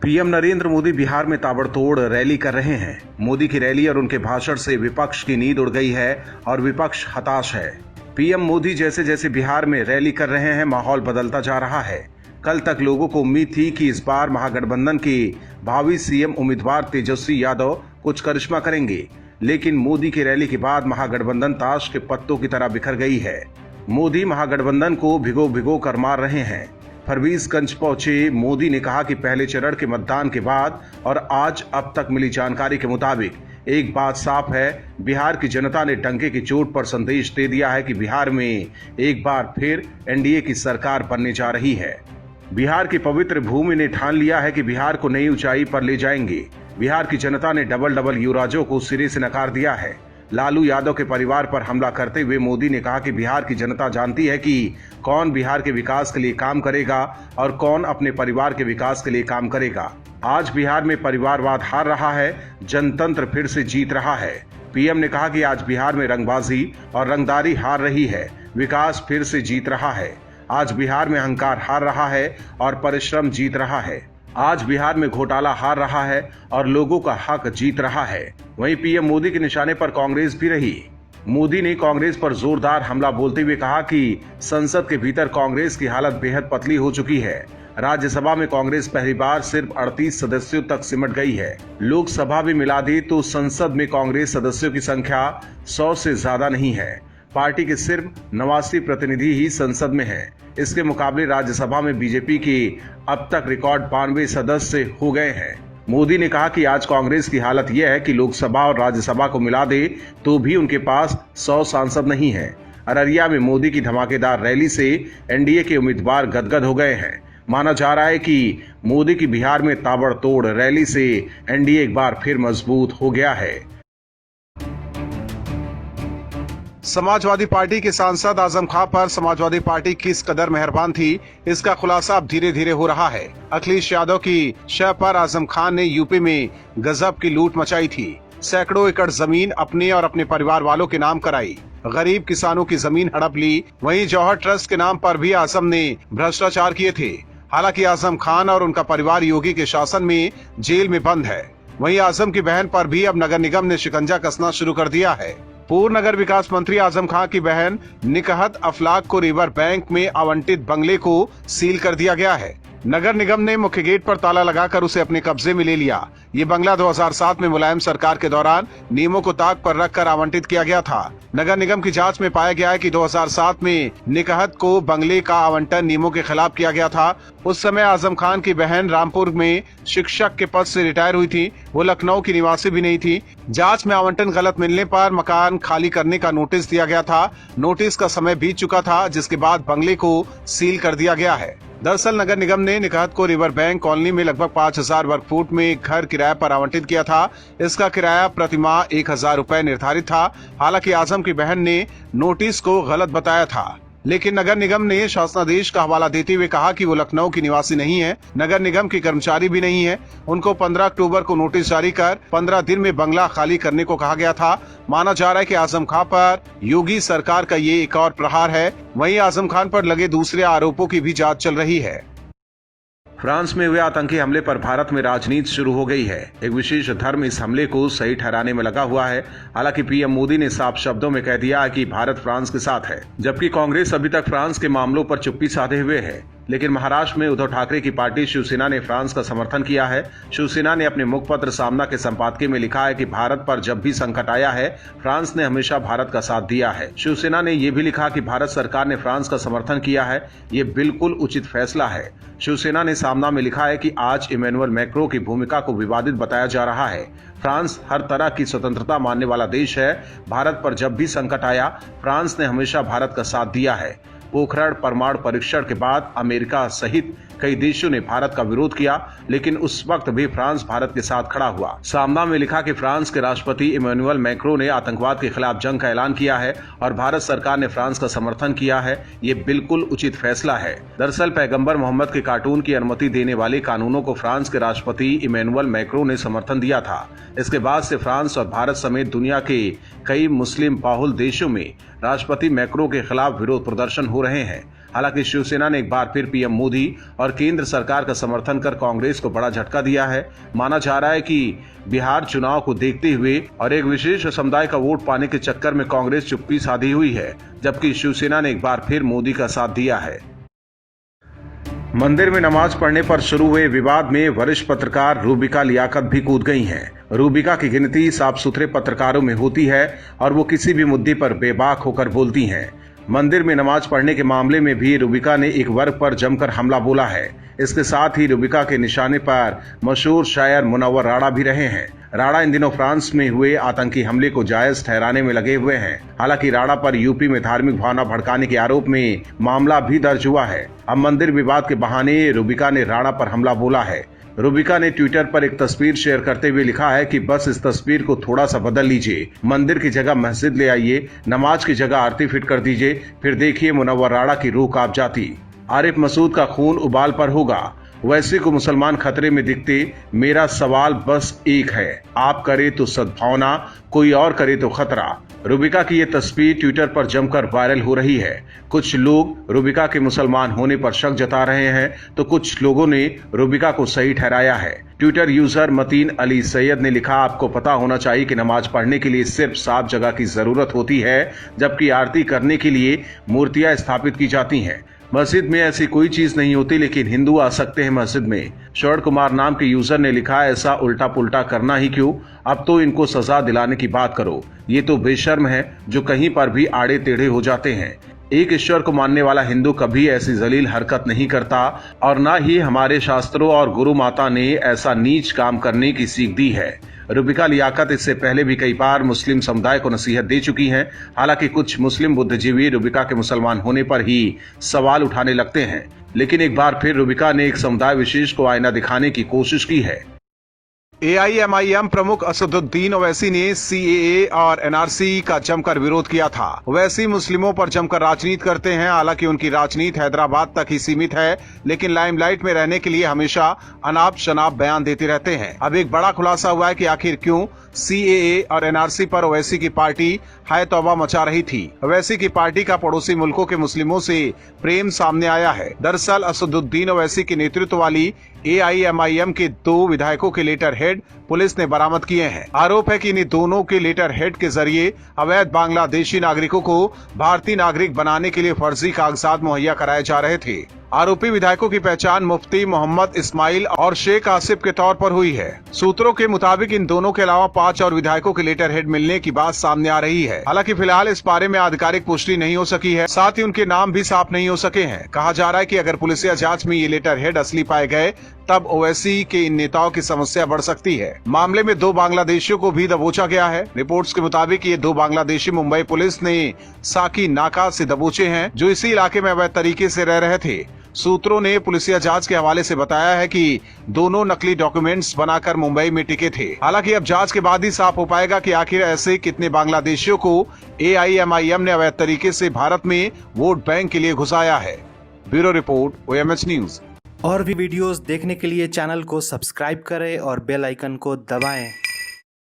PM Narendra Modi Bihar में ताबड़तोड़ rally कर रहे हैं। मोदी की रैली और उनके भाषण से विपक्ष की नींद उड़ गई है और विपक्ष हताश है। पीएम मोदी जैसे जैसे बिहार में रैली कर रहे हैं, माहौल बदलता जा रहा है। कल तक लोगों को उम्मीद थी कि इस बार महागठबंधन के भावी सीएम उम्मीदवार तेजस्वी यादव कुछ करिश्मा करेंगे, लेकिन मोदी की रैली के बाद महागठबंधन ताश के पत्तों की तरह बिखर गई है। मोदी महागठबंधन को भिगो भिगो कर मार रहे हैं। फरबीसगंज पहुंचे मोदी ने कहा कि पहले चरण के मतदान के बाद और आज अब तक मिली जानकारी के मुताबिक एक बात साफ है, बिहार की जनता ने डंके की चोट पर संदेश दे दिया है कि बिहार में एक बार फिर एनडीए की सरकार बनने जा रही है। बिहार की पवित्र भूमि ने ठान लिया है कि बिहार को नई ऊंचाई पर ले जाएंगे। बिहार की जनता ने डबल युवराजों को सिरे से नकार दिया है। लालू यादव के परिवार पर हमला करते हुए मोदी ने कहा कि बिहार की जनता जानती है कि कौन बिहार के विकास के लिए काम करेगा और कौन अपने परिवार के विकास के लिए काम करेगा। आज बिहार में परिवारवाद हार रहा है, जनतंत्र फिर से जीत रहा है। पीएम ने कहा कि आज बिहार में रंगबाजी और रंगदारी हार रही है, विकास फिर से जीत रहा है। आज बिहार में अहंकार हार रहा है और परिश्रम जीत रहा है। आज बिहार में घोटाला हार रहा है और लोगों का हक जीत रहा है। वहीं पीएम मोदी के निशाने पर कांग्रेस भी रही। मोदी ने कांग्रेस पर जोरदार हमला बोलते हुए कहा कि संसद के भीतर कांग्रेस की हालत बेहद पतली हो चुकी है। राज्यसभा में कांग्रेस पहली बार सिर्फ 38 सदस्यों तक सिमट गई है। लोकसभा भी मिला दे तो संसद में कांग्रेस सदस्यों की संख्या 100 से ज्यादा नहीं है। पार्टी के सिर्फ 89 प्रतिनिधि ही संसद में हैं। इसके मुकाबले राज्यसभा में बीजेपी के अब तक रिकॉर्ड 92 सदस्य हो गए हैं। मोदी ने कहा कि आज कांग्रेस की हालत यह है कि लोकसभा और राज्यसभा को मिला दे तो भी उनके पास 100 सांसद नहीं है। अररिया में मोदी की धमाकेदार रैली से एनडीए के उम्मीदवार गदगद हो गए हैं। माना जा रहा है कि मोदी की बिहार में ताबड़तोड़ रैली से एनडीए एक बार फिर मजबूत हो गया है। समाजवादी पार्टी के सांसद आजम खां पर समाजवादी पार्टी किस कदर मेहरबान थी, इसका खुलासा अब धीरे धीरे हो रहा है। अखिलेश यादव की शव पर आजम खान ने यूपी में गजब की लूट मचाई थी। सैकड़ों एकड़ जमीन अपने और अपने परिवार वालों के नाम कराई, गरीब किसानों की जमीन हड़प ली। वहीं जौहर ट्रस्ट के नाम पर भी आजम ने भ्रष्टाचार किए थे। हालांकि आजम खान और उनका परिवार योगी के शासन में जेल में बंद है। वहीं आजम की बहन पर भी अब नगर निगम ने शिकंजा कसना शुरू कर दिया है। पूर्व नगर विकास मंत्री आजम खां की बहन निकहत अफलाक को रिवर बैंक में आवंटित बंगले को सील कर दिया गया है। नगर निगम ने मुख्य गेट पर ताला लगाकर उसे अपने कब्जे में ले लिया। ये बंगला 2007 में मुलायम सरकार के दौरान नियमों को ताक पर रखकर आवंटित किया गया था। नगर निगम की जांच में पाया गया है कि 2007 में निकहत को बंगले का आवंटन नियमों के खिलाफ किया गया था। उस समय आजम खान की बहन रामपुर में शिक्षक के पद से रिटायर हुई थी। वो लखनऊ की निवासी भी नहीं थी। जांच में आवंटन गलत मिलने पर मकान खाली करने का नोटिस दिया गया था। नोटिस का समय बीत चुका था, जिसके बाद बंगले को सील कर दिया गया है। दरअसल नगर निगम ने निकहत को रिवर बैंक कॉलोनी में लगभग 5000 वर्ग फुट में एक घर किराए पर आवंटित किया था। इसका किराया प्रति माह 1000 रुपए निर्धारित था। हालांकि आजम की बहन ने नोटिस को गलत बताया था, लेकिन नगर निगम ने शासनादेश का हवाला देते हुए कहा कि वो लखनऊ की निवासी नहीं है, नगर निगम की कर्मचारी भी नहीं है। उनको 15 अक्टूबर को नोटिस जारी कर 15 दिन में बंगला खाली करने को कहा गया था। माना जा रहा है कि आजम खान पर योगी सरकार का ये एक और प्रहार है। वहीं आजम खान पर लगे दूसरे आरोपों की भी जांच चल रही है। फ्रांस में हुए आतंकी हमले पर भारत में राजनीति शुरू हो गई है। एक विशेष धर्म इस हमले को सही ठहराने में लगा हुआ है। हालांकि पीएम मोदी ने साफ शब्दों में कह दिया है कि भारत फ्रांस के साथ है, जबकि कांग्रेस अभी तक फ्रांस के मामलों पर चुप्पी साधे हुए है। लेकिन महाराष्ट्र में उद्धव ठाकरे की पार्टी शिवसेना ने फ्रांस का समर्थन किया है। शिवसेना ने अपने मुखपत्र सामना के संपादकीय में लिखा है कि भारत पर जब भी संकट आया है, फ्रांस ने हमेशा भारत का साथ दिया है। शिवसेना ने यह भी लिखा कि भारत सरकार ने फ्रांस का समर्थन किया है, ये बिल्कुल उचित फैसला है। शिवसेना ने सामना में लिखा है कि आज इमैनुअल मैक्रों की भूमिका को विवादित बताया जा रहा है। फ्रांस हर तरह की स्वतंत्रता मानने वाला देश है। भारत पर जब भी संकट आया, फ्रांस ने हमेशा भारत का साथ दिया है। पोखरण परमाणु परीक्षण के बाद अमेरिका सहित कई देशों ने भारत का विरोध किया, लेकिन उस वक्त भी फ्रांस भारत के साथ खड़ा हुआ। सामना में लिखा कि फ्रांस के राष्ट्रपति इमैनुअल मैक्रो ने आतंकवाद के खिलाफ जंग का ऐलान किया है और भारत सरकार ने फ्रांस का समर्थन किया है। ये बिल्कुल उचित फैसला है। दरअसल पैगंबर मोहम्मद के कार्टून की अनुमति देने वाले कानूनों को फ्रांस के राष्ट्रपति इमैनुअल मैक्रो ने समर्थन दिया था। इसके बाद से फ्रांस और भारत समेत दुनिया के कई मुस्लिम बाहुल देशों में राष्ट्रपति मैक्रो के खिलाफ विरोध प्रदर्शन हो रहे हैं। हालांकि शिवसेना ने एक बार फिर पीएम मोदी और केंद्र सरकार का समर्थन कर कांग्रेस को बड़ा झटका दिया है। माना जा रहा है कि बिहार चुनाव को देखते हुए और एक विशेष समुदाय का वोट पाने के चक्कर में कांग्रेस चुप्पी साधी हुई है, जबकि शिवसेना ने एक बार फिर मोदी का साथ दिया है। मंदिर में नमाज पढ़ने पर शुरू हुए विवाद में वरिष्ठ पत्रकार रूबिका लियाकत भी कूद गई हैं। रूबिका की गिनती साफ सुथरे पत्रकारों में होती है और वो किसी भी मुद्दे पर बेबाक होकर बोलती हैं। मंदिर में नमाज पढ़ने के मामले में भी रूबिका ने एक वर्ग पर जमकर हमला बोला है। इसके साथ ही रूबिका के निशाने पर मशहूर शायर मुनव्वर राणा भी रहे हैं। राणा इन दिनों फ्रांस में हुए आतंकी हमले को जायज ठहराने में लगे हुए हैं। हालांकि राणा पर यूपी में धार्मिक भावना भड़काने के आरोप में मामला भी दर्ज हुआ है। अब मंदिर विवाद के बहाने रूबिका ने राणा पर हमला बोला है। रूबिका ने ट्विटर पर एक तस्वीर शेयर करते हुए लिखा है कि बस इस तस्वीर को थोड़ा सा बदल लीजिए, मंदिर की जगह मस्जिद ले आइए, नमाज की जगह आरती फिट कर दीजिए, फिर देखिए मुनव्वर राणा की रूह कांप जाती। आरिफ मसूद का खून उबाल पर होगा, वैसे को मुसलमान खतरे में दिखते। मेरा सवाल बस एक है, आप करे तो सद्भावना, कोई और करे तो खतरा। रूबिका की ये तस्वीर ट्विटर पर जमकर वायरल हो रही है। कुछ लोग रूबिका के मुसलमान होने पर शक जता रहे हैं, तो कुछ लोगों ने रूबिका को सही ठहराया है। ट्विटर यूजर मतीन अली सैयद ने लिखा, आपको पता होना चाहिए कि नमाज पढ़ने के लिए सिर्फ 7 जगह की जरूरत होती है, जबकि आरती करने के लिए मूर्तियां स्थापित की जाती हैं। मस्जिद में ऐसी कोई चीज नहीं होती, लेकिन हिंदू आ सकते हैं मस्जिद में। शरद कुमार नाम के यूजर ने लिखा, ऐसा उल्टा पुल्टा करना ही क्यों, अब तो इनको सजा दिलाने की बात करो। ये तो बेशर्म है जो कहीं पर भी आड़े टेढ़े हो जाते हैं। एक ईश्वर को मानने वाला हिंदू कभी ऐसी जलील हरकत नहीं करता और न ही हमारे शास्त्रों और गुरु माता ने ऐसा नीच काम करने की सीख दी है। रूबिका लियाकत इससे पहले भी कई बार मुस्लिम समुदाय को नसीहत दे चुकी हैं। हालांकि कुछ मुस्लिम बुद्धिजीवी रूबिका के मुसलमान होने पर ही सवाल उठाने लगते हैं, लेकिन एक बार फिर रूबिका ने एक समुदाय विशेष को आईना दिखाने की कोशिश की है। AIMIM प्रमुख असदुद्दीन ओवैसी ने CAA और NRC का जमकर विरोध किया था। ओवैसी मुस्लिमों पर जमकर राजनीति करते हैं। हालांकि उनकी राजनीति हैदराबाद तक ही सीमित है, लेकिन लाइमलाइट में रहने के लिए हमेशा अनाप शनाप बयान देते रहते हैं। अब एक बड़ा खुलासा हुआ है कि आखिर क्यों CAA और NRC पर ओवैसी की पार्टी हाय तौबा मचा रही थी। ओवैसी की पार्टी का पड़ोसी मुल्कों के मुस्लिमों से प्रेम सामने आया है। दरअसल असदुद्दीन ओवैसी के नेतृत्व वाली AIMIM के 2 विधायकों के लेटर हेड पुलिस ने बरामद किए हैं। आरोप है कि इन दोनों के लेटर हेड के जरिए अवैध बांग्लादेशी नागरिकों को भारतीय नागरिक बनाने के लिए फर्जी कागजात मुहैया कराए जा रहे थे। आरोपी विधायकों की पहचान मुफ्ती मोहम्मद इस्माइल और शेख आसिफ के तौर पर हुई है। सूत्रों के मुताबिक इन दोनों के अलावा 5 और विधायकों के लेटर हेड मिलने की बात सामने आ रही है। हालांकि फिलहाल इस बारे में आधिकारिक पुष्टि नहीं हो सकी है, साथ ही उनके नाम भी साफ नहीं हो सके हैं। कहा जा रहा है कि अगर पुलिसिया जांच में ये लेटर हेड असली पाए गए, तब ओवैसी के इन नेताओं की समस्या बढ़ सकती है। मामले में 2 बांग्लादेशियों को भी दबोचा गया है। रिपोर्ट्स के मुताबिक ये 2 बांग्लादेशी मुंबई पुलिस ने साकी नाका से दबोचे हैं, जो इसी इलाके में अवैध तरीके से रह रहे थे। सूत्रों ने पुलिसिया जांच के हवाले से बताया है कि दोनों नकली डॉक्यूमेंट्स बनाकर मुंबई में टिके थे। हालांकि अब जांच के बाद ही साफ हो पाएगा कि आखिर ऐसे कितने बांग्लादेशियों को AIMIM ने अवैध तरीके से भारत में वोट बैंक के लिए घुसाया है। Bureau report, OMH news. और भी वीडियोस देखने के लिए चैनल को सब्सक्राइब करें और बेल आइकन को दबाएं।